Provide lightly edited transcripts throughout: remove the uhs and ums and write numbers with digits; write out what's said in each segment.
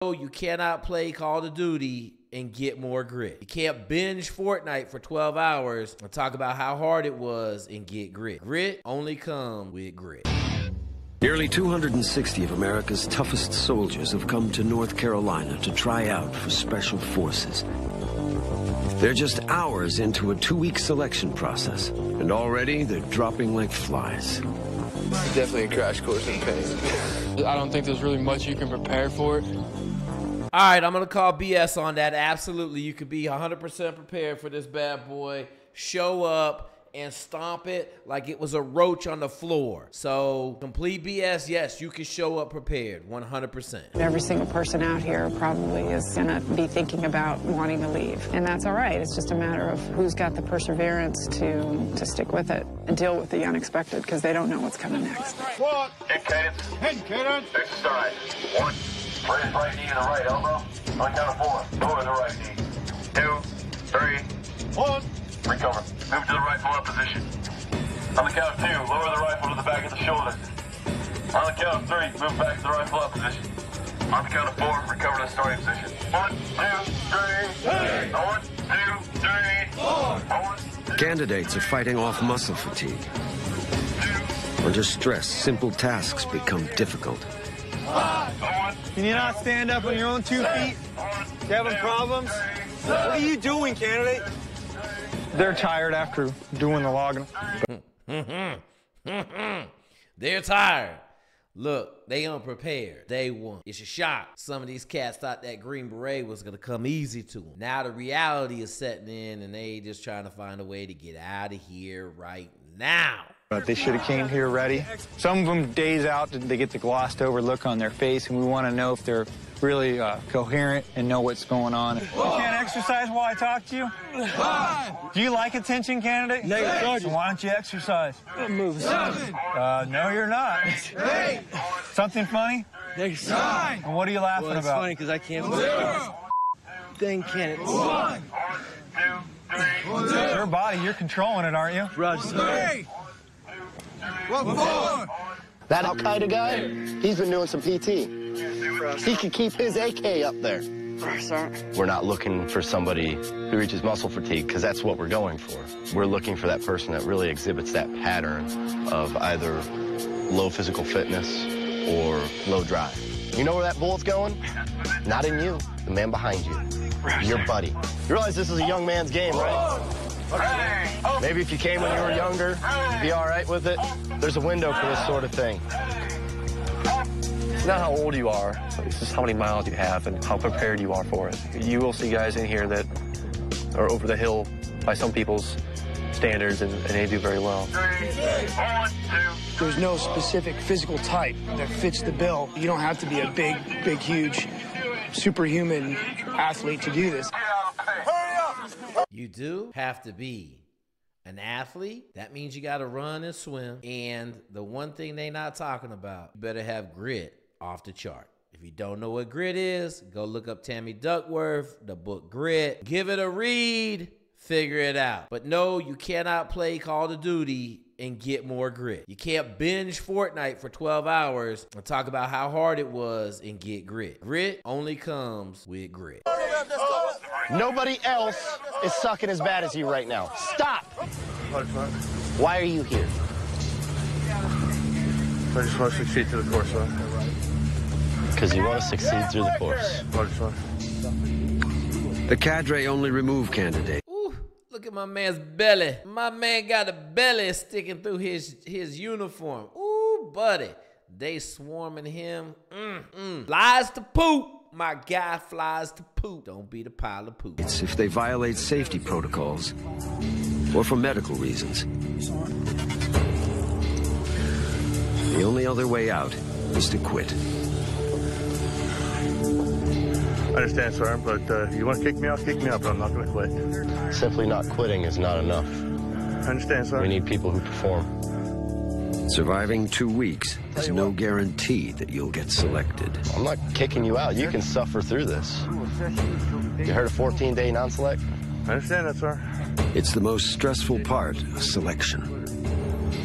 You cannot play Call of Duty and get more grit. You can't binge Fortnite for 12 hours and talk about how hard it was and get grit. Grit only comes with grit. Nearly 260 of America's toughest soldiers have come to North Carolina to try out for Special Forces. They're just hours into a 2-week selection process, and already they're dropping like flies. Definitely a crash course in pain. I don't think there's really much you can prepare for it. All right, I'm going to call BS on that. Absolutely, you could be 100% prepared for this bad boy. Show up and stomp it like it was a roach on the floor. So, complete BS, yes, you can show up prepared, 100%. Every single person out here probably is gonna be thinking about wanting to leave. And that's all right. It's just a matter of who's got the perseverance to stick with it and deal with the unexpected, because they don't know what's coming next. What? In cadence. Exercise. 1. Raise right knee to the right elbow. On count of 4. Lower the right knee. 2, 3. 1. Recover. Move to the right full up position. On the count of 2, lower the right foot to the back of the shoulder. On the count of 3, move back to the right full up position. On the count of 4, recover to the starting position. 1, 2, 3. 1, 2, 3. 4. Candidates are fighting off muscle fatigue. Under stress, simple tasks become difficult. Can you not stand up on your own 2 feet? You having problems? What are you doing, candidate? They're tired after doing the logging. They're tired. Look, they unprepared. Day one. It's a shock. Some of these cats thought that Green Beret was going to come easy to them. Now the reality is setting in, and they just trying to find a way to get out of here right now. But they should have came here ready. Some of them days out, they get the glossed over look on their face, and we want to know if they're really coherent and know what's going on. You can't exercise while I talk to you? Do you like attention, candidate? Negative. So why don't you exercise? I'm moving. No, you're not. 8. Something funny? Negative. 9. And what are you laughing It's about? funny because I can't move. Dang candidates. 1, 2, 3. It's your body. You're controlling it, aren't you? Roger. 3. 4. That Al-Qaeda guy, he's been doing some PT. He could keep his AK up there. We're not looking for somebody who reaches muscle fatigue, because that's what we're going for. We're looking for that person that really exhibits that pattern of either low physical fitness or low drive. You know where that bullet's going? Not in you, the man behind you, your buddy. You realize this is a young man's game, right? Maybe if you came when you were younger, you'd be all right with it. There's a window for this sort of thing. It's not how old you are, it's just how many miles you have and how prepared you are for it. You will see guys in here that are over the hill by some people's standards, and they do very well. There's no specific physical type that fits the bill. You don't have to be a big, huge, superhuman athlete to do this. You do have to be an athlete. That means you got to run and swim. And the one thing they not talking about, you better have grit off the chart. If you don't know what grit is, go look up Tammy Duckworth, the book Grit. Give it a read, figure it out. But no, you cannot play Call of Duty and get more grit. You can't binge Fortnite for 12 hours and talk about how hard it was and get grit. Grit only comes with grit. Nobody else is sucking as bad as you right now. Stop! Why are you here? I just want to succeed through the course, son. Because you want to succeed through the course. The cadre only remove candidates. Ooh, look at my man's belly. My man got a belly sticking through his uniform. Ooh, buddy. They swarming him. Flies to poop. My guy flies to poop. Don't be the pile of poop. It's if they violate safety protocols or for medical reasons. The only other way out is to quit. I understand, sir, but you want to kick me out, but I'm not going to quit. Simply not quitting is not enough. I understand, sir. We need people who perform. Surviving 2 weeks is no guarantee that you'll get selected. I'm not kicking you out. You can suffer through this. You heard of 14-day non-select? I understand that, sir. It's the most stressful part of selection.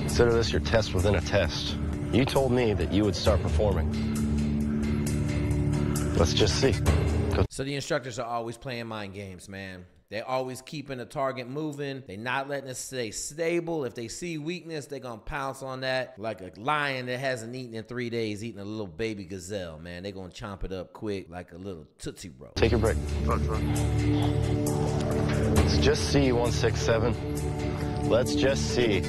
Consider this your test within a test. You told me that you would start performing. Let's just see. So the instructors are always playing mind games, man. They're always keeping the target moving. They're not letting it stay stable. If they see weakness, they're going to pounce on that like a lion that hasn't eaten in 3 days, eating a little baby gazelle, man. They're going to chomp it up quick like a little Tootsie Roll. Take your break. Let's just see, 167. Let's just see.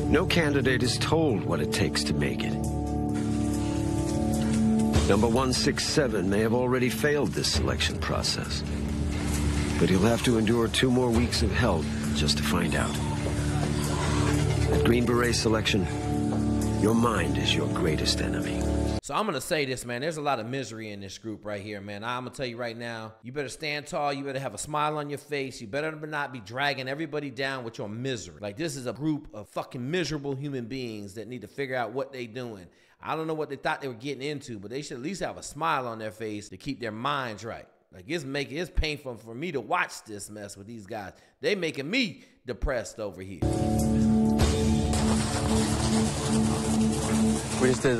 No candidate is told what it takes to make it. Number 167 may have already failed this selection process, but he'll have to endure 2 more weeks of hell just to find out. At Green Beret selection, your mind is your greatest enemy. So I'm going to say this, man. There's a lot of misery in this group right here, man. I'm going to tell you right now, you better stand tall. You better have a smile on your face. You better not be dragging everybody down with your misery. Like, this is a group of fucking miserable human beings that need to figure out what they're doing. I don't know what they thought they were getting into, but they should at least have a smile on their face to keep their minds right. Like, it's painful for me to watch this mess with these guys. They making me depressed over here. We just did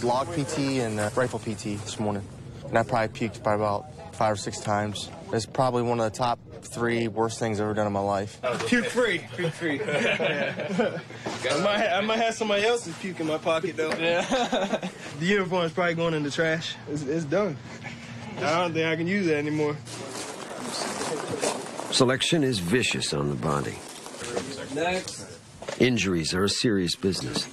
log PT and rifle PT this morning. And I probably puked by about 5 or 6 times. It's probably one of the top 3 worst things I've ever done in my life. Puke free. Puke free. Yeah. I might have somebody else's puke in my pocket, though. Yeah. The uniform's probably going in the trash. It's done. I don't think I can use it anymore. Selection is vicious on the body. Next. Injuries are a serious business.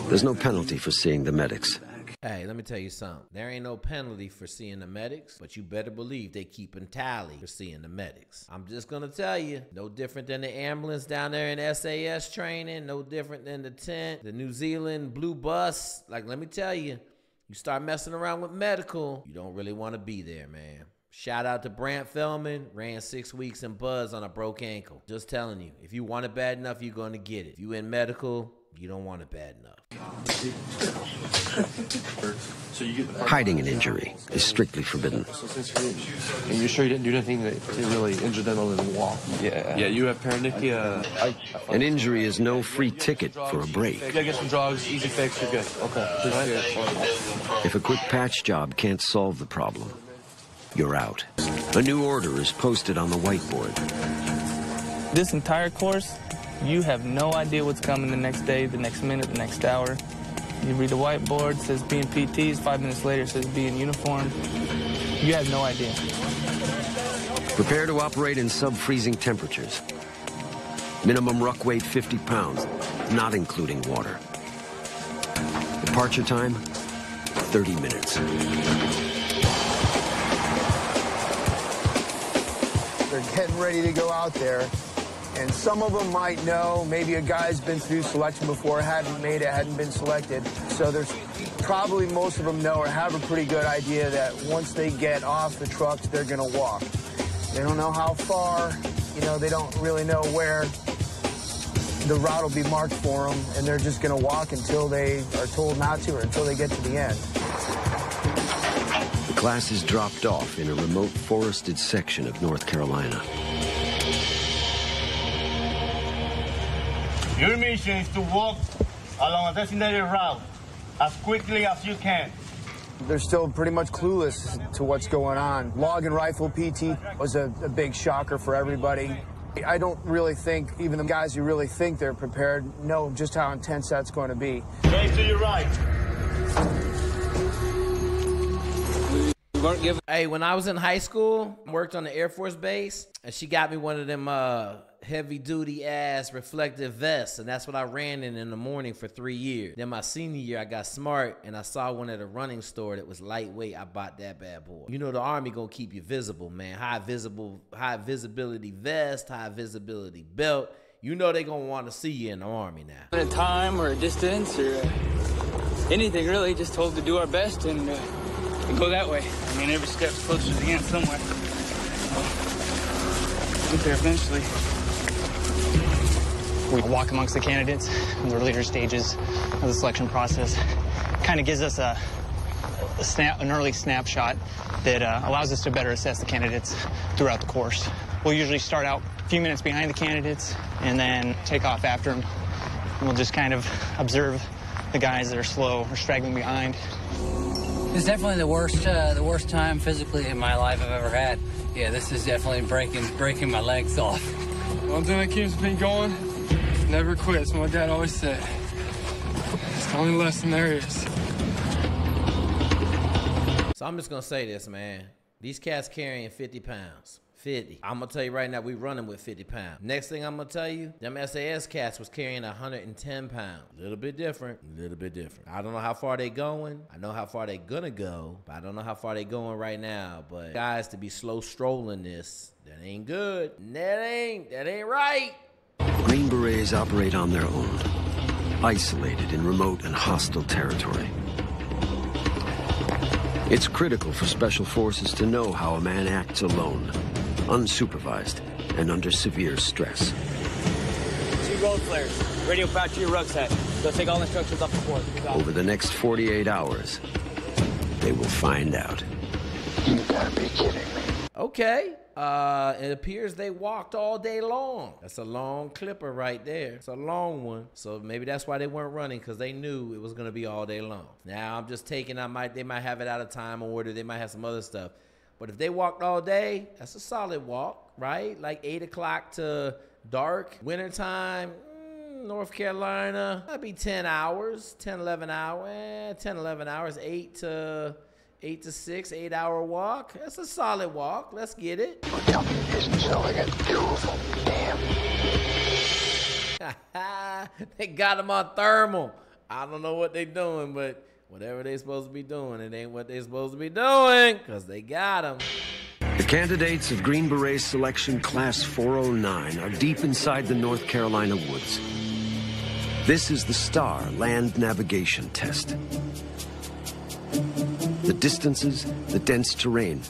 There's no penalty for seeing the medics. Hey, let me tell you something. There ain't no penalty for seeing the medics, but you better believe they keeping tally for seeing the medics. I'm just going to tell you, no different than the ambulance down there in SAS training, no different than the tent, the New Zealand blue bus. Like, let me tell you, you start messing around with medical, you don't really want to be there, man. Shout out to Brant Feldman, ran 6 weeks in Buzz on a broke ankle. Just telling you, if you want it bad enough, you're going to get it. If you in medical, you don't want it bad enough. Hiding an injury is strictly forbidden. Are you sure you didn't do anything that really injured them other than walk? Yeah. Yeah, you have paronychia. An injury is no free ticket for a break. You gotta get some drugs, easy fix, you're good. Okay. Right. If a quick patch job can't solve the problem, you're out. A new order is posted on the whiteboard. This entire course, you have no idea what's coming the next day, the next minute, the next hour. You read the whiteboard, it says be in PTs, 5 minutes later it says be in uniform. You have no idea. Prepare to operate in sub-freezing temperatures. Minimum ruck weight 50 pounds, not including water. Departure time, 30 minutes. They're getting ready to go out there. And some of them might know, maybe a guy's been through selection before, hadn't made it, hadn't been selected. So there's probably most of them know or have a pretty good idea that once they get off the trucks, they're going to walk. They don't know how far, you know, they don't really know where the route will be marked for them, and they're just going to walk until they are told not to or until they get to the end. The class is dropped off in a remote forested section of North Carolina. Your mission is to walk along a designated route as quickly as you can. They're still pretty much clueless to what's going on. Log and rifle PT was a big shocker for everybody. I don't really think, even the guys who really think they're prepared, know just how intense that's going to be. Face to your right. Hey, when I was in high school, I worked on the Air Force Base, and she got me one of them heavy-duty ass reflective vests, and that's what I ran in the morning for 3 years. Then my senior year, I got smart, and I saw one at a running store that was lightweight. I bought that bad boy. You know the Army gonna keep you visible, man. High visibility vest, high visibility belt. You know they gonna want to see you in the Army now. A time or a distance or anything really, just told to do our best and go that way. I mean, every step's closer to the end somewhere. Get there eventually. We walk amongst the candidates in the later stages of the selection process. Kind of gives us an early snapshot that allows us to better assess the candidates throughout the course. We'll usually start out a few minutes behind the candidates and then take off after them. We'll just kind of observe the guys that are slow or straggling behind. It's definitely the worst time physically in my life I've ever had. Yeah, this is definitely breaking my legs off. One thing that keeps me going, never quit. That's what my dad always said. It's the only lesson there is. So I'm just gonna say this, man. These cats carrying 50 pounds. 50. I'm gonna tell you right now, we running with 50 pounds. Next thing I'm gonna tell you, them SAS cats was carrying 110 pounds. A little bit different, a little bit different. I don't know how far they going. I know how far they gonna go, but I don't know how far they going right now. But guys, to be slow strolling this, that ain't good. That ain't right. Green Berets operate on their own, isolated in remote and hostile territory. It's critical for special forces to know how a man acts alone, unsupervised, and under severe stress. 2 road flares. Radio patch to your rucksack. Go take all instructions off the board. Over the next 48 hours, they will find out. You gotta be kidding me. Okay. It appears they walked all day long. That's a long clipper right there. It's a long one. So maybe that's why they weren't running, because they knew it was going to be all day long. Now I'm just taking, they might have it out of time order. They might have some other stuff. But if they walked all day, that's a solid walk, right? Like 8 o'clock to dark, wintertime, North Carolina, that'd be 10 hours, 10, 11 hours, 10, 11 hours, 8 to 6, 8 hour walk. That's a solid walk. Let's get it. Tell me it isn't so like a beautiful damn. They got them on thermal. I don't know what they doing, but whatever they supposed to be doing, it ain't what they supposed to be doing, because they got them. The candidates of Green Beret Selection Class 409 are deep inside the North Carolina woods. This is the STAR land navigation test. The distances, the dense terrain,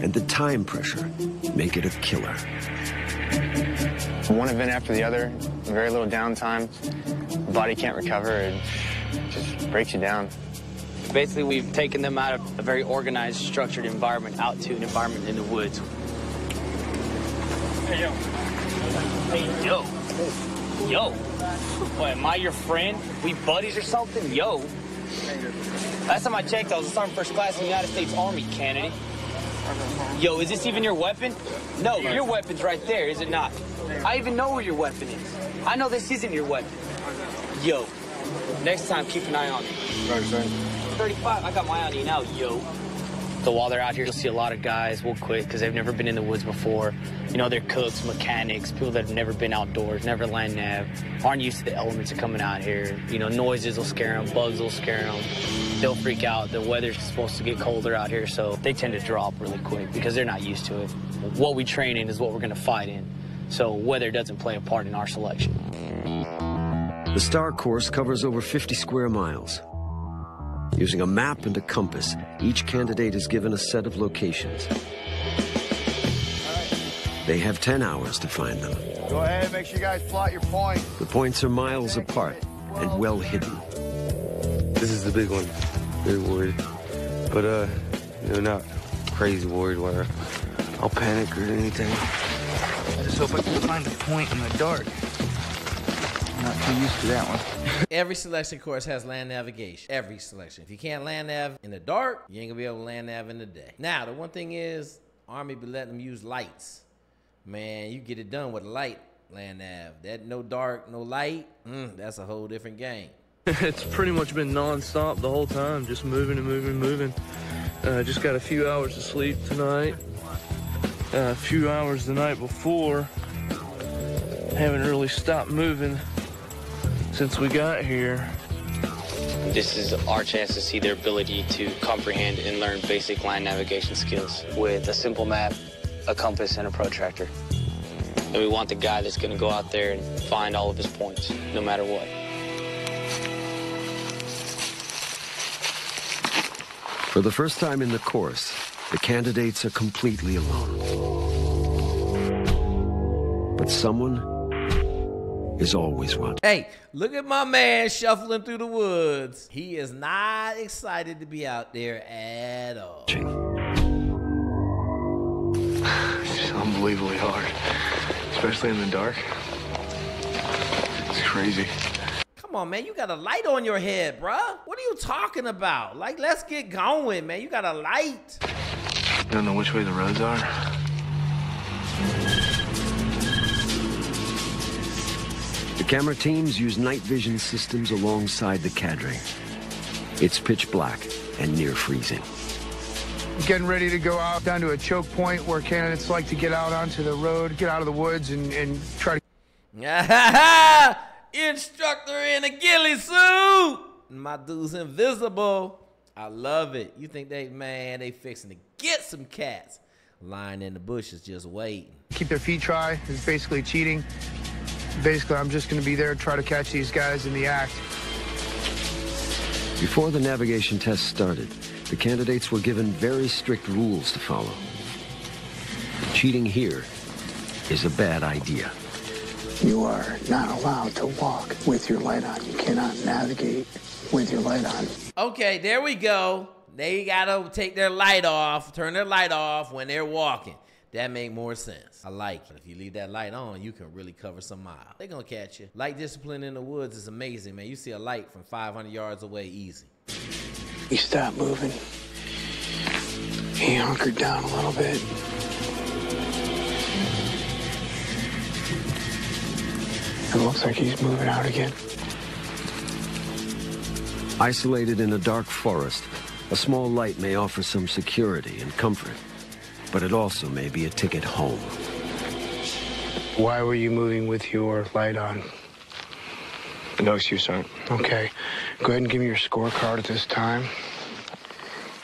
and the time pressure make it a killer. One event after the other, very little downtime. The body can't recover. It just breaks you down. Basically, we've taken them out of a very organized, structured environment out to an environment in the woods. Hey, yo. Hey, yo. Yo. What, am I your friend? We buddies or something? Yo. Last time I checked, I was a sergeant first class in the United States Army, Kennedy. Yo, is this even your weapon? No, your weapon's right there, is it not? I even know where your weapon is. I know this isn't your weapon. Yo, next time, keep an eye on me. Right, sir. 35, I got my eye on you now, yo. So while they're out here, you'll see a lot of guys will quit because they've never been in the woods before. You know, they're cooks, mechanics, people that have never been outdoors, never land nav, aren't used to the elements of coming out here. You know, noises will scare them, bugs will scare them. They'll freak out. The weather's supposed to get colder out here, so they tend to drop really quick because they're not used to it. What we train in is what we're going to fight in, so weather doesn't play a part in our selection. The STAR course covers over 50 square miles. Using a map and a compass, each candidate is given a set of locations. They have 10 hours to find them. Go ahead, make sure you guys plot your point. The points are miles apart and well hidden. This is the big one. Very worried. But, you know, not crazy worried where I'll panic or anything. I just hope I can find a point in the dark. I'm not too used to that one. Every selection course has land navigation. Every selection. If you can't land nav in the dark, you ain't gonna be able to land nav in the day. Now, the one thing is, Army be letting them use lights. Man, you get it done with a light land nav. That no dark, no light, that's a whole different game. It's pretty much been non-stop the whole time, just moving and moving and moving. Just got a few hours of sleep tonight. A few hours the night before. Haven't really stopped moving since we got here. This is our chance to see their ability to comprehend and learn basic land navigation skills with a simple map, a compass, and a protractor. And we want the guy that's going to go out there and find all of his points, no matter what. For the first time in the course, the candidates are completely alone. But someone is always watching. Hey, look at my man shuffling through the woods. He is not excited to be out there at all. It's just unbelievably hard, especially in the dark. It's crazy. Come Come on, man. You got a light on your head, bruh. What are you talking about? Like, let's get going, man. You got a light. You don't know which way the roads are? The camera teams use night vision systems alongside the cadre. It's pitch black and near freezing. Getting ready to go out down to a choke point where candidates like to get out onto the road, get out of the woods, and try to... Instructor in a ghillie suit. My dude's invisible. I love it. You think they fixing to get some cats lying in the bushes just waiting. Keep their feet dry is basically cheating. Basically, I'm just going to be there to try to catch these guys in the act. Before the navigation test started, the candidates were given very strict rules to follow. Cheating here is a bad idea. You are not allowed to walk with your light on. You cannot navigate with your light on. Okay, there we go. They gotta take their light off, turn their light off when they're walking. That make more sense. I like it. If you leave that light on, you can really cover some miles. They're gonna catch you. Light discipline in the woods is amazing, man. You see a light from 500 yards away easy. He stopped moving. He hunkered down a little bit. It looks like he's moving out again. Isolated in a dark forest, a small light may offer some security and comfort, but it also may be a ticket home. Why were you moving with your light on? No excuse, Sergeant. Okay. Go ahead and give me your scorecard at this time.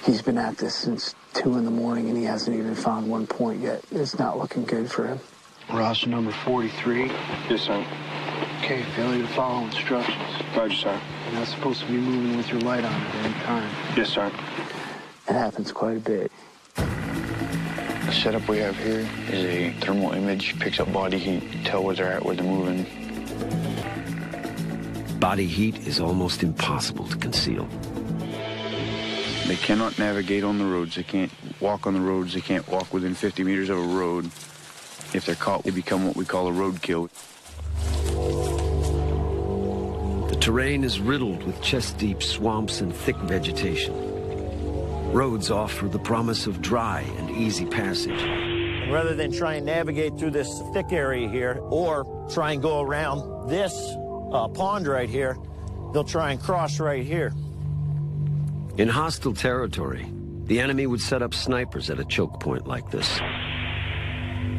He's been at this since 2 in the morning and he hasn't even found 1 point yet. It's not looking good for him. Roster number 43. Yes, sir. Okay, failure to follow instructions. Roger, sir. You're not supposed to be moving with your light on at any time. Yes, sir. It happens quite a bit. The setup we have here is a thermal image, picks up body heat, tell where they're at, where they're moving. Body heat is almost impossible to conceal. They cannot navigate on the roads. They can't walk on the roads. They can't walk within 50 meters of a road. If they're caught, they become what we call a roadkill. The terrain is riddled with chest-deep swamps and thick vegetation. Roads offer the promise of dry and easy passage. Rather than try and navigate through this thick area here or try and go around this pond right here, they'll try and cross right here. In hostile territory, the enemy would set up snipers at a choke point like this.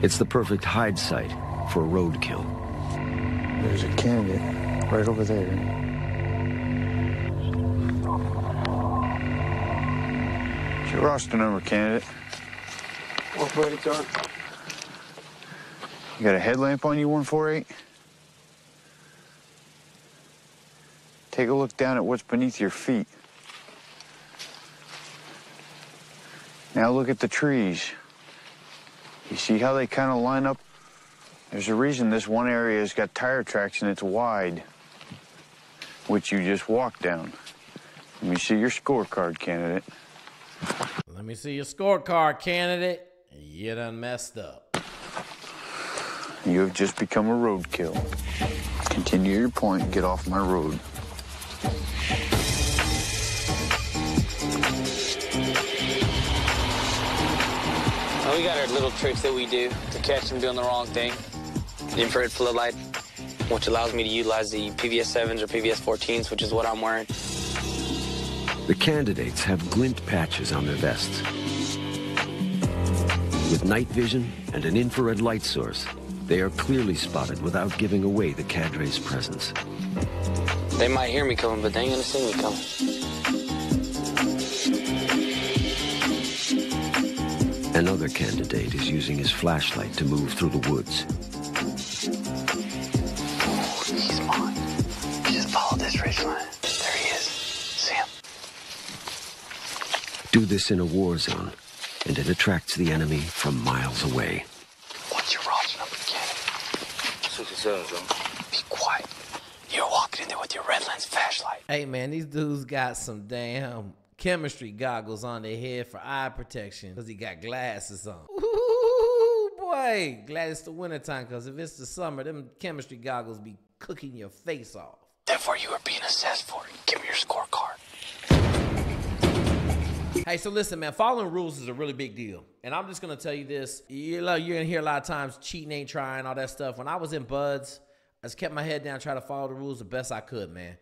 It's the perfect hide site for a roadkill. There's a candidate right over there. It's your roster number, candidate. 148, sir. You got a headlamp on you, 148? Take a look down at what's beneath your feet. Now look at the trees. You see how they kind of line up? There's a reason this one area has got tire tracks and it's wide, which you just walked down. Let me see your scorecard, candidate. Let me see your scorecard, candidate. You done messed up. You have just become a roadkill. Continue your point and get off my road. We got our little tricks that we do to catch them doing the wrong thing. The infrared floodlight, which allows me to utilize the PVS 7s or PVS 14s, which is what I'm wearing. The candidates have glint patches on their vests. With night vision and an infrared light source, they are clearly spotted without giving away the cadre's presence. They might hear me coming, but they ain't gonna see me coming. Another candidate is using his flashlight to move through the woods. Oh, he's mine. Just follow this ridge line. There he is. See him? Do this in a war zone, and it attracts the enemy from miles away. What's your roster number, candidate? 67, John. Be quiet. You're walking in there with your red lens flashlight. Hey, man, these dudes got some damn chemistry goggles on their head for eye protection because he got glasses on. Ooh, boy. Glad it's the wintertime because if it's the summer, them chemistry goggles be cooking your face off. Therefore, you are being assessed for it. Give me your scorecard. Hey, so listen, man, following rules is a really big deal. And I'm just going to tell you this. You're going to hear a lot of times cheating ain't trying, all that stuff. When I was in Buds, I just kept my head down, try to follow the rules the best I could, man.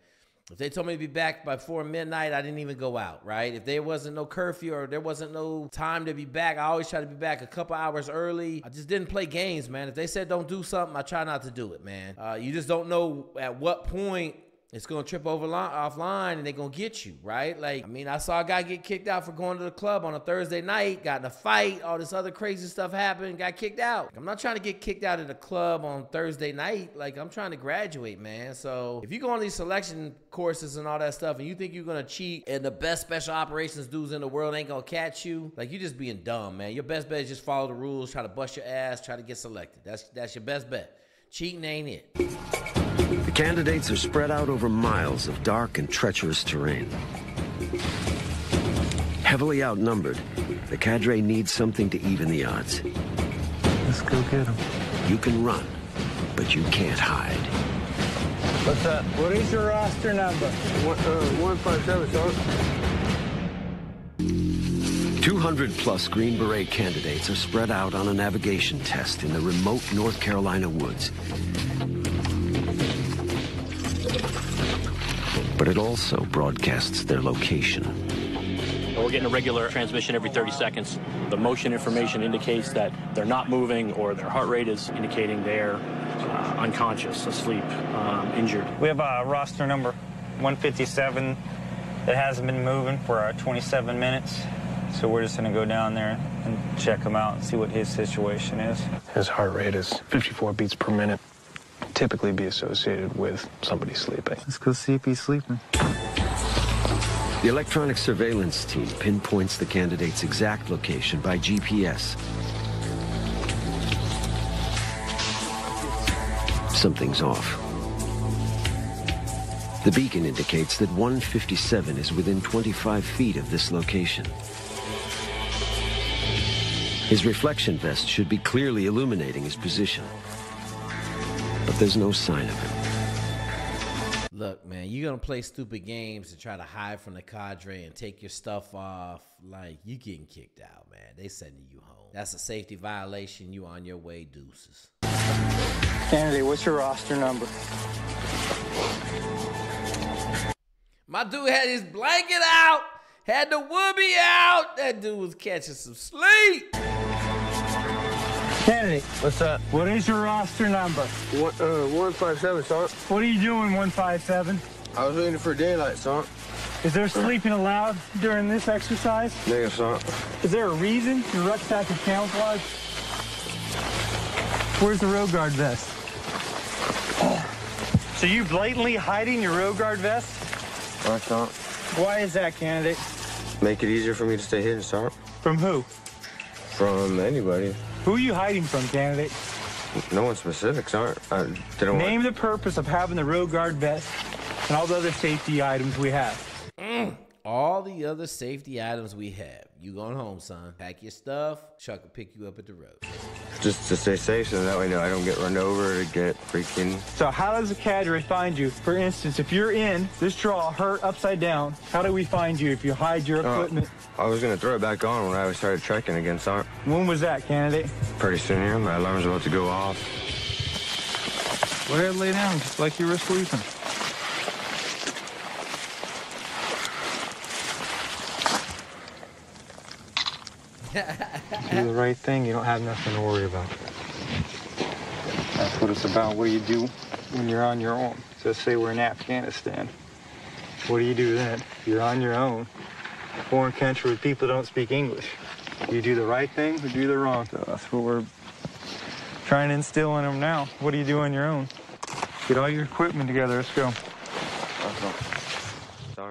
If they told me to be back before midnight, I didn't even go out, right? If there wasn't no curfew or there wasn't no time to be back, I always try to be back a couple hours early. I just didn't play games, man. If they said don't do something, I try not to do it, man. You just don't know at what point it's going to trip over offline and they're going to get you, right? Like, I mean, I saw a guy get kicked out for going to the club on a Thursday night, got in a fight, all this other crazy stuff happened, got kicked out. I'm not trying to get kicked out of the club on Thursday night. Like, I'm trying to graduate, man. So if you go on these selection courses and all that stuff and you think you're going to cheat and the best special operations dudes in the world ain't going to catch you, like, you're just being dumb, man. Your best bet is just follow the rules, try to bust your ass, try to get selected. That's your best bet. Cheating ain't it. The candidates are spread out over miles of dark and treacherous terrain. Heavily outnumbered, the cadre needs something to even the odds. Let's go get them. You can run, but you can't hide. What's up? What is your roster number? 157, sir. 200-plus Green Beret candidates are spread out on a navigation test in the remote North Carolina woods. But it also broadcasts their location. We're getting a regular transmission every 30 seconds. The motion information indicates that they're not moving or their heart rate is indicating they're unconscious, asleep, injured. We have a roster number 157 that hasn't been moving for 27 minutes. So we're just going to go down there and check him out and see what his situation is. His heart rate is 54 beats per minute. Typically be associated with somebody sleeping. Let's go see if he's sleeping. The electronic surveillance team pinpoints the candidate's exact location by GPS. Something's off. The beacon indicates that 157 is within 25 feet of this location. His reflection vest should be clearly illuminating his position. But there's no sign of him. Look, man, you're going to play stupid games to try to hide from the cadre and take your stuff off. Like, you getting kicked out, man. They sending you home. That's a safety violation. You on your way, deuces. Kennedy, what's your roster number? My dude had his blanket out, had the whoopee out. That dude was catching some sleep. Kennedy. What's up? What is your roster number? 157, sir. What are you doing, 157? I was waiting for daylight, sir. Is there sleeping allowed during this exercise? Negative, sir. Is there a reason your rucksack is camouflaged? Where's the road guard vest? So you blatantly hiding your road guard vest? Right, sir. Why is that, candidate? Make it easier for me to stay hidden, sir. From who? From anybody. Who are you hiding from, candidate? No one specific, sir. Name the purpose of having the road guard vest and all the other safety items we have. All the other safety items we have. You going home, son. Pack your stuff. Chuck will pick you up at the road. Just to stay safe, so that way I don't get run over or get freaking... So how does the cadre find you? For instance, if you're in this draw, hurt upside down, how do we find you if you hide your equipment? I was going to throw it back on when I started trekking again, sir. When was that, candidate? Pretty soon here. My alarm's about to go off. Go ahead and lay down, just like you were sleeping. Do the right thing, you don't have nothing to worry about. That's what it's about. What do you do when you're on your own? So let's say we're in Afghanistan. What do you do then? You're on your own. Foreign country where people don't speak English. Do you do the right thing or do the wrong thing? That's what we're trying to instill in them now. What do you do on your own? Get all your equipment together. Let's go.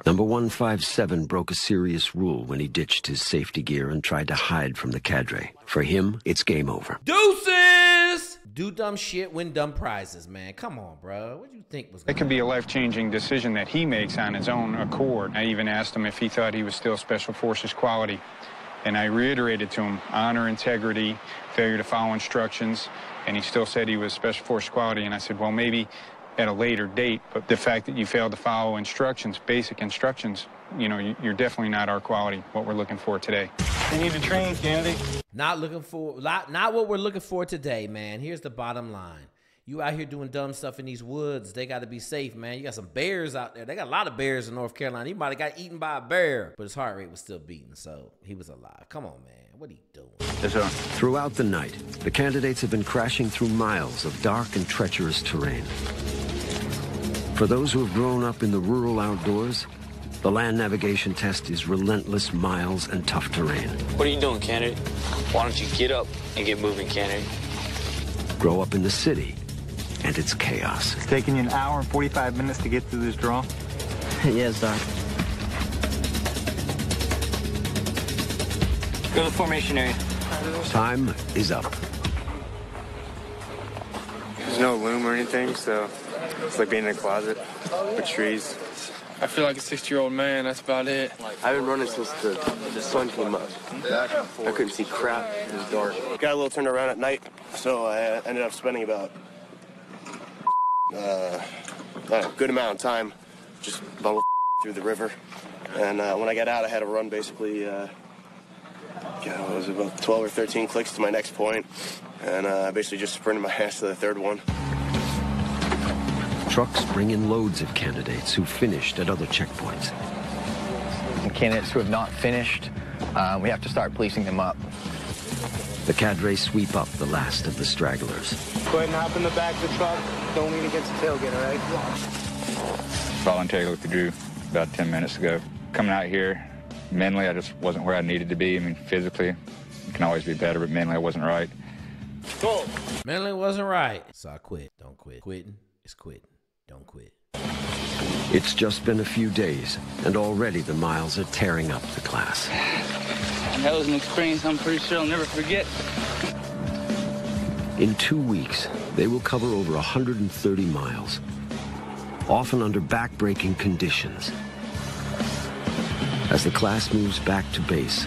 Number 157 broke a serious rule when he ditched his safety gear and tried to hide from the cadre. For him, it's game over. Deuces! Do dumb shit, win dumb prizes, man. Come on, bro. What do you think was going It could be a life-changing decision that he makes on his own accord. I even asked him if he thought he was still Special Forces quality. And I reiterated to him honor, integrity, failure to follow instructions. And he still said he was Special Forces quality. And I said, well, maybe at a later date. But the fact that you failed to follow instructions, basic instructions, you know, you're definitely not our quality, what we're looking for today. You need to train, candidate. Not what we're looking for today, man. Here's the bottom line. You out here doing dumb stuff in these woods. They got to be safe, man. You got some bears out there. They got a lot of bears in North Carolina. He might have got eaten by a bear, but his heart rate was still beating, so he was alive. Come on, man. What are you doing? Yes, sir. Throughout the night, the candidates have been crashing through miles of dark and treacherous terrain. For those who have grown up in the rural outdoors, the land navigation test is relentless miles and tough terrain. What are you doing, candidate? Why don't you get up and get moving, candidate? Grow up in the city, and it's chaos. It's taking you an hour and 45 minutes to get through this draw. Yes, Doc. Go to the formation area. Time is up. There's no loom or anything, so it's like being in a closet with trees. I feel like a 60-year-old man, that's about it. I've been running since the sun came up. I couldn't see crap, it was dark. Got a little turned around at night, so I ended up spending about a good amount of time just bubble through the river. And when I got out, I had to run basically, it was about 12 or 13 clicks to my next point, and I basically just sprinted my ass to the third one. Trucks bring in loads of candidates who finished at other checkpoints. And candidates who have not finished, we have to start policing them up. The cadre sweep up the last of the stragglers. Go ahead and hop in the back of the truck. Don't lean against the tailgate, all right? Voluntarily withdrew about 10 minutes ago. Coming out here, mentally, I just wasn't where I needed to be. I mean, physically, it can always be better, but mentally, I wasn't right. Go. Mentally wasn't right. So I quit. Don't quit. Quitting is quitting. Don't quit. It's just been a few days, and already the miles are tearing up the class. That was an experience I'm pretty sure I'll never forget. In 2 weeks, they will cover over 130 miles, often under back-breaking conditions. As the class moves back to base,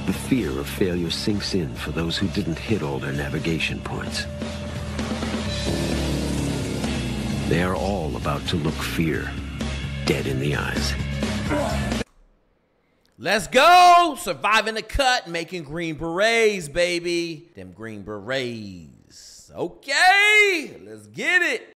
the fear of failure sinks in for those who didn't hit all their navigation points. They are all about to look fear dead in the eyes. Let's go! Surviving the cut, making green berets, baby. Them green berets. Okay, let's get it.